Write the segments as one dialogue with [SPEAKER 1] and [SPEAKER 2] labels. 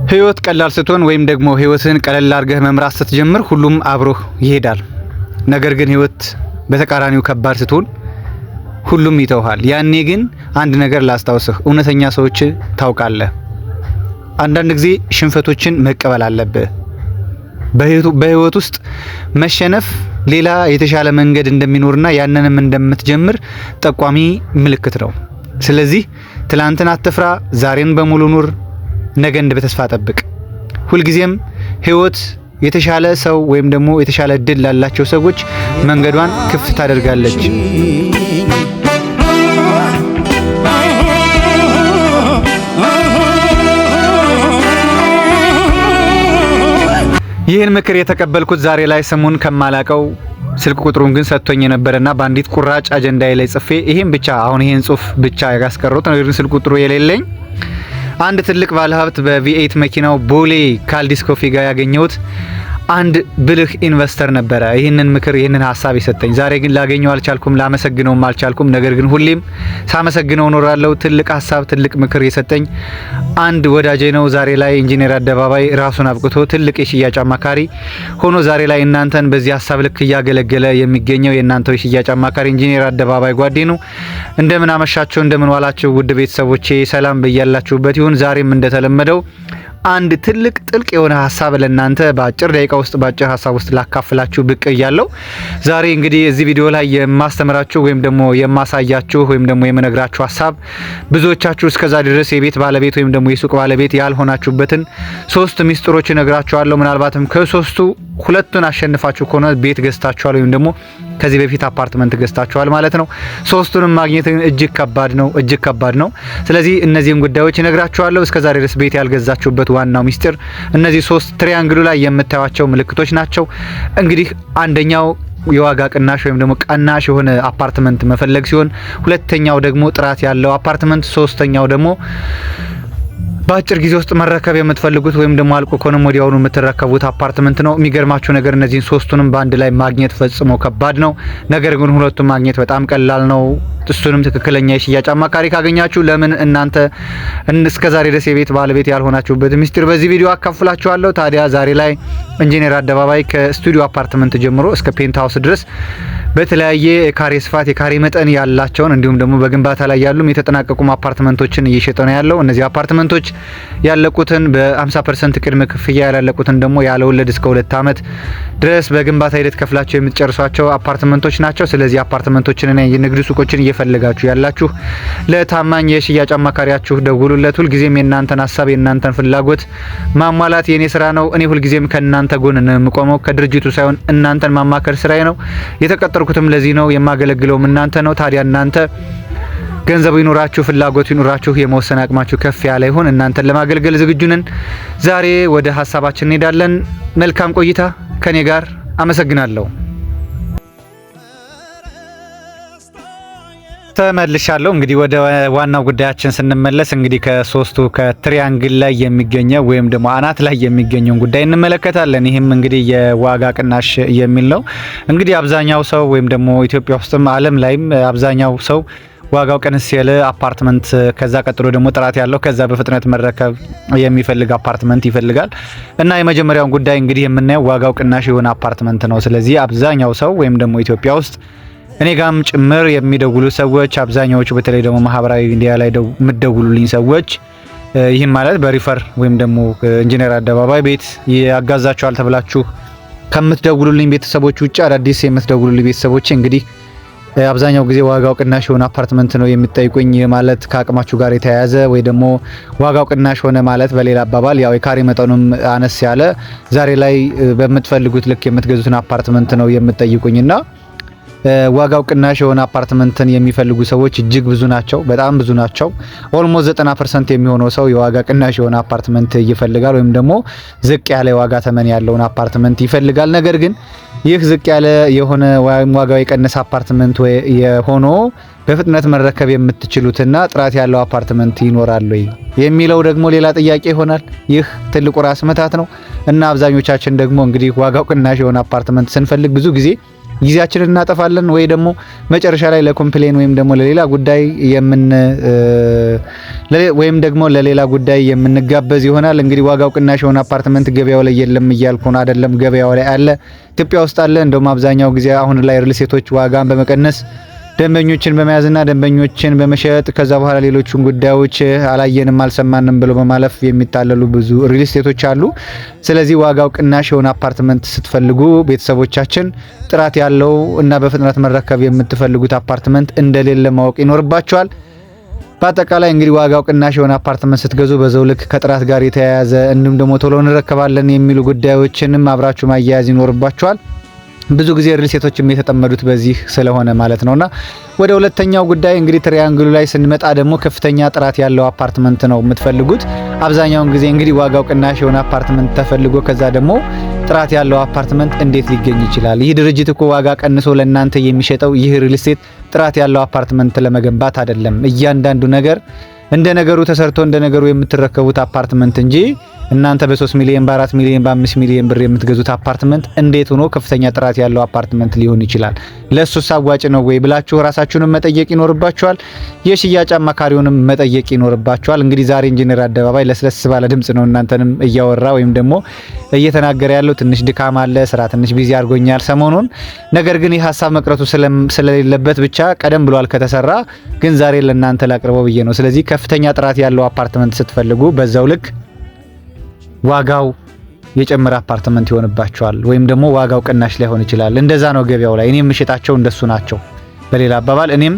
[SPEAKER 1] ህይወት ቀላል ስትሆን ወይም ደግሞ ህይወትን ቀለል አድርገህ መምራት ስትጀምር ሁሉም አብሮህ ይሄዳል። ነገር ግን ህይወት በተቃራኒው ከባድ ስትሆን ሁሉም ይተውሃል። ያኔ ግን አንድ ነገር ላስታውስህ፣ እውነተኛ ሰዎች ታውቃለህ። አንዳንድ ጊዜ ሽንፈቶችን መቀበል አለብህ። በህይወት ውስጥ መሸነፍ ሌላ የተሻለ መንገድ እንደሚኖርና ያንንም እንደምትጀምር ጠቋሚ ምልክት ነው። ስለዚህ ትላንትን አትፍራ፣ ዛሬን በሙሉ ኑር፣ ነገን በተስፋ ጠብቅ። ሁልጊዜም ህይወት የተሻለ ሰው ወይም ደግሞ የተሻለ እድል ላላቸው ሰዎች መንገዷን ክፍት ታደርጋለች። ይህን ምክር የተቀበልኩት ዛሬ ላይ ስሙን ከማላቀው ስልክ ቁጥሩን ግን ሰጥቶኝ የነበረና በአንዲት ቁራጭ አጀንዳዬ ላይ ጽፌ ይሄን ብቻ አሁን ይሄን ጽሁፍ ብቻ ያስቀሩት ነው። ግን ስልክ ቁጥሩ የሌለኝ አንድ ትልቅ ባለሀብት በቪኤት መኪናው ቦሌ ካልዲስ ኮፊ ጋር ያገኘሁት አንድ ብልህ ኢንቨስተር ነበረ ይህንን ምክር ይህንን ሀሳብ የሰጠኝ። ዛሬ ግን ላገኘው አልቻልኩም፣ ላመሰግነውም አልቻልኩም። ነገር ግን ሁሌም ሳመሰግነው እኖራለሁ። ትልቅ ሀሳብ ትልቅ ምክር የሰጠኝ አንድ ወዳጄ ነው። ዛሬ ላይ ኢንጂነር አደባባይ ራሱን አብቅቶ ትልቅ የሽያጭ አማካሪ ሆኖ ዛሬ ላይ እናንተን በዚህ ሀሳብ ልክ እያገለገለ የሚገኘው የእናንተው የሽያጭ አማካሪ ኢንጂነር አደባባይ ጓዴ ነው። እንደምን አመሻችሁ፣ እንደምን ዋላችሁ ውድ ቤተሰቦቼ፣ ሰላም በያላችሁበት ይሁን። ዛሬም እንደተለመደው አንድ ትልቅ ጥልቅ የሆነ ሀሳብ ለእናንተ በአጭር ደቂቃ ውስጥ በአጭር ሀሳብ ውስጥ ላካፍላችሁ ብቅ እያለሁ። ዛሬ እንግዲህ እዚህ ቪዲዮ ላይ የማስተምራችሁ ወይም ደግሞ የማሳያችሁ ወይም ደግሞ የምነግራችሁ ሀሳብ ብዙዎቻችሁ እስከዛ ድረስ የቤት ባለቤት ወይም ደግሞ የሱቅ ባለቤት ያልሆናችሁበትን 3 ሚስጥሮች እነግራችኋለሁ። ምናልባትም ከሶስቱ ሁለቱን አሸንፋችሁ ከሆነ ቤት ገዝታችኋል ወይም ደግሞ ከዚህ በፊት አፓርትመንት ገዝታችኋል ማለት ነው። ሶስቱንም ማግኘት እጅግ ከባድ ነው። ስለዚህ እነዚህን ጉዳዮች እነግራችኋለሁ። እስከዛሬ ድረስ ቤት ያልገዛችሁበት ዋናው ሚስጥር እነዚህ 3 ትሪያንግሉ ላይ የምታዩቸው ምልክቶች ናቸው። እንግዲህ አንደኛው የዋጋ ቅናሽ ወይም ደግሞ ቀናሽ የሆነ አፓርትመንት መፈለግ ሲሆን፣ ሁለተኛው ደግሞ ጥራት ያለው አፓርትመንት፣ ሶስተኛው ደግሞ በአጭር ጊዜ ውስጥ መረከብ የምትፈልጉት ወይም ደግሞ አልቆ ከሆነም ወዲያውኑ የምትረከቡት አፓርትመንት ነው። የሚገርማችሁ ነገር እነዚህን ሶስቱንም በአንድ ላይ ማግኘት ፈጽሞ ከባድ ነው። ነገር ግን ሁለቱን ማግኘት በጣም ቀላል ነው። እሱንም ትክክለኛ የሽያጭ አማካሪ ካገኛችሁ ለምን እናንተ እስከዛሬ ድረስ የቤት ባለቤት ያልሆናችሁበት ሚስጥር በዚህ ቪዲዮ አካፍላችኋለሁ። ታዲያ ዛሬ ላይ ኢንጂነር አደባባይ ከስቱዲዮ አፓርትመንት ጀምሮ እስከ ፔንት ሃውስ ድረስ በተለያየ የካሬ ስፋት የካሬ መጠን ያላቸውን እንዲሁም ደግሞ በግንባታ ላይ ያሉም የተጠናቀቁ አፓርትመንቶችን እየሸጠ ነው ያለው። እነዚህ አፓርትመንቶች ያለቁትን በ50% ቅድመ ክፍያ ያላለቁትን ደግሞ ያለ ወለድ እስከ 2 አመት ድረስ በግንባታ ሂደት ከፍላችሁ የምትጨርሷቸው አፓርትመንቶች ናቸው። ስለዚህ አፓርትመንቶችን እና የንግድ ሱቆችን እየፈለጋችሁ ያላችሁ ለታማኝ የሽያጭ አማካሪያችሁ ደውሉለት። ሁልጊዜም የእናንተን ሀሳብ የእናንተን ፍላጎት ማሟላት የኔ ስራ ነው። እኔ ሁልጊዜም ከእናንተ ጎን ነው የምቆመው፣ ከድርጅቱ ሳይሆን እናንተን ማማከር ስራዬ ነው። የተቀጠርኩትም ለዚህ ነው፣ የማገለግለውም እናንተ ነው። ታዲያ እናንተ ገንዘቡ ይኖራችሁ ፍላጎቱ ይኖራችሁ የመወሰን አቅማችሁ ከፍ ያለ ይሁን። እናንተን ለማገልገል ዝግጁ ነን። ዛሬ ወደ ሀሳባችን እንሄዳለን። መልካም ቆይታ ከኔ ጋር። አመሰግናለሁ። ተመልሻለሁ። እንግዲህ ወደ ዋናው ጉዳያችን ስንመለስ እንግዲህ ከሶስቱ ከትሪያንግል ላይ የሚገኘው ወይም ደግሞ አናት ላይ የሚገኘውን ጉዳይ እንመለከታለን። ይህም እንግዲህ የዋጋ ቅናሽ የሚል ነው። እንግዲህ አብዛኛው ሰው ወይም ደግሞ ኢትዮጵያ ውስጥም ዓለም ላይም አብዛኛው ሰው ዋጋው ቀንስ ያለ አፓርትመንት፣ ከዛ ቀጥሎ ደግሞ ጥራት ያለው ከዛ በፍጥነት መረከብ የሚፈልግ አፓርትመንት ይፈልጋል እና የመጀመሪያውን ጉዳይ እንግዲህ የምናየው ዋጋው ቅናሽ የሆነ አፓርትመንት ነው። ስለዚህ አብዛኛው ሰው ወይም ደግሞ ኢትዮጵያ ውስጥ እኔ ጋም ጭምር የሚደውሉ ሰዎች አብዛኛዎቹ በተለይ ደግሞ ማህበራዊ ሚዲያ ላይ የምትደውሉልኝ ሰዎች ይህም ማለት በሪፈር ወይም ደግሞ ኢንጂነር አደባባይ ቤት ያጋዛቸዋል ተብላችሁ ከምትደውሉልኝ ቤተሰቦች ውጭ አዳዲስ የምትደውሉልኝ ቤተሰቦች እንግዲህ አብዛኛው ጊዜ ዋጋው ቅናሽ የሆነ አፓርትመንት ነው የሚጠይቁኝ። ማለት ከአቅማችሁ ጋር የተያያዘ ወይ ደግሞ ዋጋው ቅናሽ ሆነ ማለት በሌላ አባባል ያው የካሬ መጠኑም አነስ ያለ ዛሬ ላይ በምትፈልጉት ልክ የምትገዙትን አፓርትመንት ነው የምትጠይቁኝና ዋጋው ቅናሽ የሆነ አፓርትመንትን የሚፈልጉ ሰዎች እጅግ ብዙ ናቸው፣ በጣም ብዙ ናቸው። ኦልሞስት 90% የሚሆነው ሰው የዋጋ ቅናሽ የሆነ አፓርትመንት ይፈልጋል ወይም ደግሞ ዝቅ ያለ የዋጋ ተመን ያለውን አፓርትመንት ይፈልጋል። ነገር ግን ይህ ዝቅ ያለ የሆነ ዋጋው የቀነሰ አፓርትመንት የሆነ በፍጥነት መረከብ የምትችሉትና ጥራት ያለው አፓርትመንት ይኖራል ወይ የሚለው ደግሞ ሌላ ጥያቄ ይሆናል። ይህ ትልቁ ራስ መታት ነው እና አብዛኞቻችን ደግሞ እንግዲህ ዋጋው ቅናሽ የሆነ አፓርትመንት ስንፈልግ ብዙ ጊዜ ጊዜያችንን እናጠፋለን ወይ ደግሞ መጨረሻ ላይ ለኮምፕሌን ወይም ደግሞ ለሌላ ጉዳይ ወይም ደግሞ ለሌላ ጉዳይ የምንጋበዝ ይሆናል። እንግዲህ ዋጋው ቅናሽ የሆነ አፓርትመንት ገበያው ላይ የለም እያልኩ ነው አይደለም፣ ገበያው ላይ አለ፣ ኢትዮጵያ ውስጥ አለ። እንደውም አብዛኛው ጊዜ አሁን ላይ ሪል ስቴቶች ዋጋን በመቀነስ ደንበኞችን በመያዝና ደንበኞችን በመሸጥ ከዛ በኋላ ሌሎቹን ጉዳዮች አላየንም አልሰማንም ብሎ በማለፍ የሚታለሉ ብዙ ሪል ስቴቶች አሉ። ስለዚህ ዋጋው ቅናሽ የሆነ አፓርትመንት ስትፈልጉ ቤተሰቦቻችን ጥራት ያለው እና በፍጥነት መረከብ የምትፈልጉት አፓርትመንት እንደሌለ ማወቅ ይኖርባችኋል። በአጠቃላይ እንግዲህ ዋጋው ቅናሽ የሆነ አፓርትመንት ስትገዙ በዛው ልክ ከጥራት ጋር የተያያዘ እንዲሁም ደግሞ ቶሎ እንረከባለን የሚሉ ጉዳዮችንም አብራችሁ ማያያዝ ይኖርባችኋል። ብዙ ጊዜ ሪል ስቴቶችም የተጠመዱት በዚህ ስለሆነ ማለት ነውና ወደ ሁለተኛው ጉዳይ እንግዲህ ትሪያንግሉ ላይ ስንመጣ ደግሞ ከፍተኛ ጥራት ያለው አፓርትመንት ነው የምትፈልጉት። አብዛኛውን ጊዜ እንግዲህ ዋጋው ቅናሽ የሆነ አፓርትመንት ተፈልጎ ከዛ ደግሞ ጥራት ያለው አፓርትመንት እንዴት ሊገኝ ይችላል? ይህ ድርጅት እኮ ዋጋ ቀንሶ ለእናንተ የሚሸጠው ይህ ሪል ስቴት ጥራት ያለው አፓርትመንት ለመገንባት አይደለም። እያንዳንዱ ነገር እንደ ነገሩ ተሰርቶ እንደ ነገሩ የምትረከቡት አፓርትመንት እንጂ እናንተ በ3 ሚሊዮን በ4 ሚሊዮን በ5 ሚሊዮን ብር የምትገዙት አፓርትመንት እንዴት ሆኖ ከፍተኛ ጥራት ያለው አፓርትመንት ሊሆን ይችላል? ለሱስ አዋጭ ነው ወይ ብላችሁ ራሳችሁንም መጠየቅ ይኖርባችኋል። የሽያጭ አማካሪውንም መጠየቅ ይኖርባችኋል። እንግዲህ ዛሬ ኢንጂነር አደባባይ ለስለስ ባለ ድምጽ ነው እናንተንም እያወራ ወይም ደግሞ እየተናገረ ያለው። ትንሽ ድካም አለ፣ ስራ ትንሽ ቢዚ አድርጎኛል ሰሞኑን። ነገር ግን ይህ ሀሳብ መቅረቱ ስለሌለበት ብቻ ቀደም ብሏል ከተሰራ፣ ግን ዛሬ ለእናንተ ላቅርበው ብዬ ነው። ስለዚህ ከፍተኛ ጥራት ያለው አፓርትመንት ስትፈልጉ በዛው ልክ ዋጋው የጨመረ አፓርትመንት ይሆንባቸዋል ወይም ደግሞ ዋጋው ቅናሽ ላይሆን ይችላል። እንደዛ ነው ገበያው ላይ። እኔም የምሸጣቸው እንደሱ ናቸው። በሌላ አባባል እኔም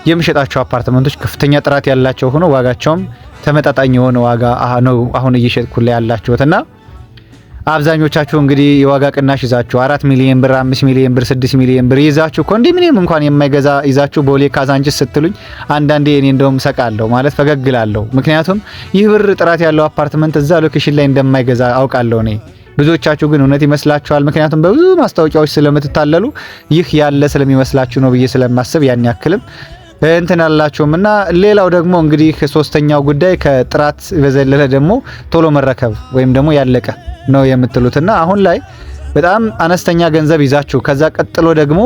[SPEAKER 1] የምሸጣቸው አፓርትመንቶች ከፍተኛ ጥራት ያላቸው ሆኖ ዋጋቸውም ተመጣጣኝ የሆነ ዋጋ ነው አሁን እየሸጥኩ ላይ ያላችሁትና አብዛኞቻችሁ እንግዲህ የዋጋ ቅናሽ ይዛችሁ 4 ሚሊዮን ብር 5 ሚሊዮን ብር 6 ሚሊዮን ብር ይዛችሁ ኮንዶሚኒየም እንኳን የማይገዛ ይዛችሁ ቦሌ ካዛንቺስ ስትሉኝ አንዳንዴ እኔ እንደውም ሰቃለሁ ማለት ፈገግላለሁ። ምክንያቱም ይህ ብር ጥራት ያለው አፓርትመንት እዛ ሎኬሽን ላይ እንደማይገዛ አውቃለሁ እኔ። ብዙዎቻችሁ ግን እውነት ይመስላችኋል። ምክንያቱም በብዙ ማስታወቂያዎች ስለምትታለሉ ይህ ያለ ስለሚመስላችሁ ነው ብዬ ስለማስብ ያን ያክልም እንትን አላችሁምና። ሌላው ደግሞ እንግዲህ ሶስተኛው ጉዳይ ከጥራት በዘለለ ደግሞ ቶሎ መረከብ ወይም ደግሞ ያለቀ ነው የምትሉትና አሁን ላይ በጣም አነስተኛ ገንዘብ ይዛችሁ ከዛ ቀጥሎ ደግሞ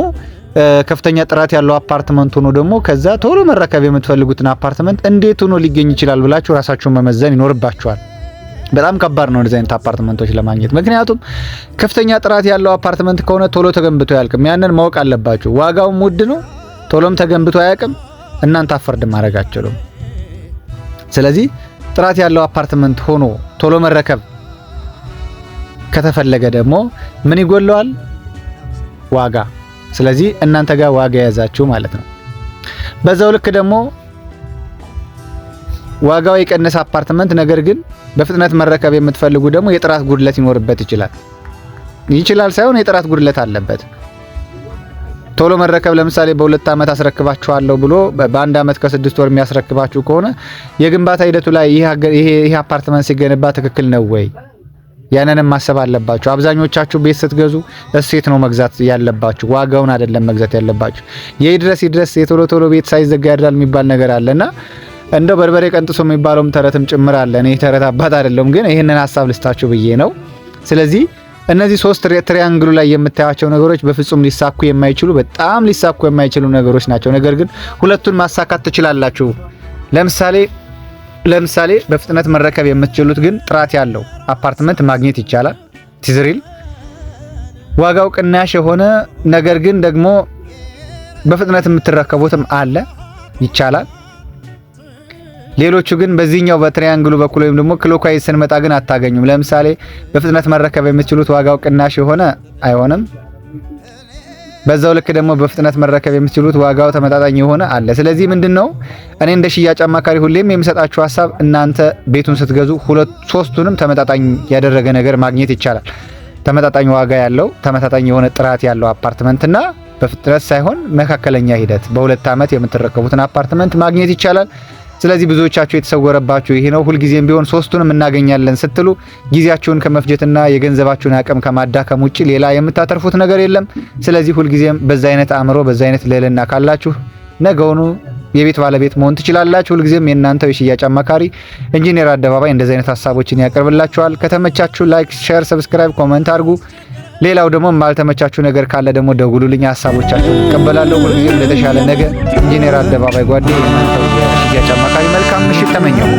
[SPEAKER 1] ከፍተኛ ጥራት ያለው አፓርትመንት ሆኖ ደግሞ ከዛ ቶሎ መረከብ የምትፈልጉትን አፓርትመንት እንዴት ሆኖ ሊገኝ ይችላል ብላችሁ ራሳችሁን መመዘን ይኖርባችኋል። በጣም ከባድ ነው እንደዚህ አይነት አፓርትመንቶች ለማግኘት። ምክንያቱም ከፍተኛ ጥራት ያለው አፓርትመንት ከሆነ ቶሎ ተገንብቶ ያልቅም። ያንን ማወቅ አለባችሁ። ዋጋውም ውድ ነው፣ ቶሎም ተገንብቶ አያውቅም። እናንተ አፈርድ ማድረግ አትችሉም። ስለዚህ ጥራት ያለው አፓርትመንት ሆኖ ቶሎ መረከብ ከተፈለገ ደግሞ ምን ይጎለዋል? ዋጋ። ስለዚህ እናንተ ጋር ዋጋ የያዛችሁ ማለት ነው። በዛው ልክ ደግሞ ዋጋው የቀነሰ አፓርትመንት ነገር ግን በፍጥነት መረከብ የምትፈልጉ ደግሞ የጥራት ጉድለት ይኖርበት ይችላል ሳይሆን የጥራት ጉድለት አለበት። ቶሎ መረከብ ለምሳሌ በ2 አመት አስረክባችኋለሁ ብሎ በ1 አመት ከ6 ወር የሚያስረክባችሁ ከሆነ የግንባታ ሂደቱ ላይ ይሄ አፓርትመንት ሲገነባ ትክክል ነው ወይ? ያንንም ማሰብ አለባችሁ። አብዛኞቻችሁ ቤት ስትገዙ እሴት ነው መግዛት ያለባችሁ፣ ዋጋውን አይደለም መግዛት ያለባችሁ። ይድረስ የቶሎ ቤት ሳይዘጋ ያድራል የሚባል ነገር አለና እንደው በርበሬ ቀንጥሶ የሚባለውም ተረትም ጭምር አለ። እኔ ተረት አባት አይደለም፣ ግን ይሄንን ሀሳብ ልስታችሁ ብዬ ነው። ስለዚህ እነዚህ 3 ትሪያንግሉ ላይ የምታያቸው ነገሮች በፍጹም ሊሳኩ የማይችሉ በጣም ሊሳኩ የማይችሉ ነገሮች ናቸው። ነገር ግን ሁለቱን ማሳካት ትችላላችሁ። ለምሳሌ በፍጥነት መረከብ የምትችሉት ግን ጥራት ያለው አፓርትመንት ማግኘት ይቻላል። ቲዝሪል ዋጋው ቅናሽ የሆነ ነገር ግን ደግሞ በፍጥነት የምትረከቡትም አለ፣ ይቻላል። ሌሎቹ ግን በዚህኛው በትሪያንግሉ በኩል ወይም ደግሞ ክሎክዋይዝ ስንመጣ ግን አታገኙም። ለምሳሌ በፍጥነት መረከብ የምትችሉት ዋጋው ቅናሽ የሆነ አይሆንም። በዛው ልክ ደግሞ በፍጥነት መረከብ የምትችሉት ዋጋው ተመጣጣኝ የሆነ አለ። ስለዚህ ምንድነው እኔ እንደ ሽያጭ አማካሪ ሁሌም የምሰጣችሁ ሐሳብ እናንተ ቤቱን ስትገዙ 3ቱንም ተመጣጣኝ ያደረገ ነገር ማግኘት ይቻላል። ተመጣጣኝ ዋጋ ያለው ተመጣጣኝ የሆነ ጥራት ያለው አፓርትመንትና በፍጥነት ሳይሆን መካከለኛ ሂደት በ2 አመት የምትረከቡትን አፓርትመንት ማግኘት ይቻላል። ስለዚህ ብዙዎቻችሁ የተሰወረባችሁ ይሄ ነው። ሁልጊዜም ቢሆን 3ቱንም እናገኛለን ስትሉ ጊዜያችሁን ከመፍጀትና የገንዘባችሁን አቅም ከማዳከም ውጪ ሌላ የምታተርፉት ነገር የለም። ስለዚህ ሁልጊዜም በዛ አይነት አእምሮ በዛ አይነት ልዕልና ካላችሁ ነገውኑ የቤት ባለቤት መሆን ትችላላችሁ። ሁልጊዜም የእናንተው የሽያጭ አማካሪ ኢንጂነር አደባባይ እንደዚህ አይነት ሀሳቦችን ያቀርብላችኋል። ከተመቻችሁ ላይክ፣ ሼር፣ ሰብስክራይብ፣ ኮሜንት አድርጉ። ሌላው ደግሞ ማልተመቻችሁ ነገር ካለ ደግሞ ደውሉልኝ፣ ሐሳቦቻችሁን እቀበላለሁ። ሁልጊዜም ለተሻለ ነገር ኢንጂነር አደባባይ ጓዴ የእናንተው የሽያጭ አማካሪ። መልካም ምሽት ተመኘው።